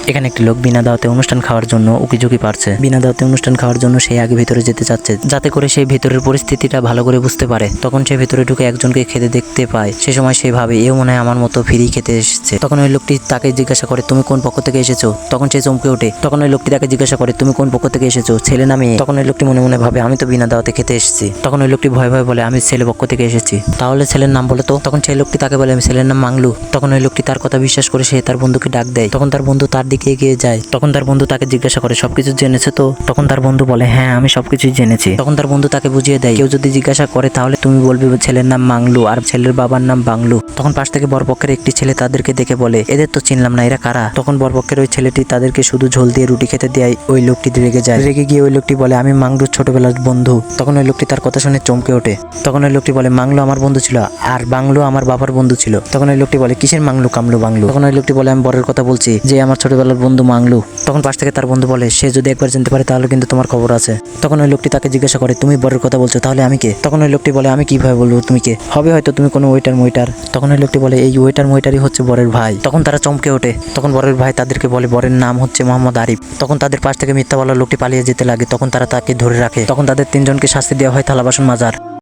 এখানে একটি লোক বিনা দাওয়াতে অনুষ্ঠান খাওয়ার জন্য উকিঝুঁকি পারছে। বিনা দাওয়াতে অনুষ্ঠান খাওয়ার জন্য সে আগে ভিতরে যেতে চাচ্ছে, যাতে করে সেই ভিতরের পরিস্থিতিটা ভালো করে বুঝতে পারে। তখন সে ভিতরে ঢুকে একজনকে খেতে দেখতে পায়। সে সময় সে ভাবে এও মনে হয় আমার মতো ফ্রি খেতে এসেছে। তখন ওই লোকটি তাকে জিজ্ঞাসা করে তুমি কোন পক্ষ থেকে এসেছো। তখন সে চমকে ওঠে। তখন ওই লোকটি তাকে জিজ্ঞাসা করে তুমি কোন পক্ষ থেকে এসেছো, ছেলে না মেয়ে। তখন ওই লোকটি মনে মনে ভাবে আমি তো বিনা দাওয়াতে খেতে এসেছি। তখন ওই লোকটি ভয় ভয় বলে আমি ছেলে পক্ষ থেকে এসেছি। তাহলে ছেলের নাম বলে তো। তখন সেই লোকটি তাকে বলে আমি ছেলের নাম মাংলু। তখন ওই লোকটি তার কথা বিশ্বাস করে সে তার বন্ধুকে ডাক দেয়। তখন তার বন্ধু তার দিকে এগিয়ে যায়। তখন তার বন্ধু তাকে জিজ্ঞাসা করে সবকিছু জেনেছে তো। তখন তার বন্ধু বলে হ্যাঁ আমি সবকিছুই জেনেছি। তখন তার বন্ধু তাকে বুঝিয়ে দেয় কেউ যদি জিজ্ঞাসা করে তাহলে তুমি বলবে ছেলের নাম মাংলু আর ছেলের বাবার নাম বাংলু। তখন পাশ থেকে বরপক্ষের একটি ছেলে তাদেরকে দেখে বলে এদের তো চিনলাম না, এরা কারা। তখন বরপক্ষের ওই ছেলেটি তাদেরকে শুধু ঝোল দিয়ে রুটি খেতে দেয়। ওই লোকটি রেগে যায়। রেগে গিয়ে ওই লোকটি বলে আমি মাংলুর ছোটবেলার বন্ধু। তখন ওই লোকটি তার কথা শুনে চমকে ওঠে। তখন ওই লোকটি বলে মাংলু আমার বন্ধু ছিল আর বাংলু আমার বাবার বন্ধু ছিল। তখন ওই লোকটি বলে কিসের মাংলু কামলু বাংলু। তখন ওই লোকটি বলে আমি বরের কথা বলছি, যে আমার ছোটবেলার বন্ধু মাংলু। তখন পাশ থেকে তার বন্ধু বলে সে যদি একবার জানতে পারে তাহলে কিন্তু তোমার খবর আছে। তখন ওই লোকটি তাকে জিজ্ঞাসা করে তুমি বরের কথা বলছো, তাহলে আমি কে। তখন ওই লোকটি বলে আমি কিভাবে বলবো তুমি কে, হবে হয়তো তুমি কোনো ওয়েটার। তখন ওই লোকটি বলে এই ওয়েটারই হচ্ছে বরের ভাই। তখন তারা চমকে ওঠে। তখন বরের ভাই তাদেরকে বলে বরের নাম হচ্ছে মোহাম্মদ আরিফ। তখন তাদের পাশ থেকে মিথ্যা বলা লোকটি পালিয়ে যেতে লাগে। তখন তারা তাকে ধরে রাখে। তখন তাদের তিনজনকে শাস্তি দেওয়া হয় থালা বাসন মাজার।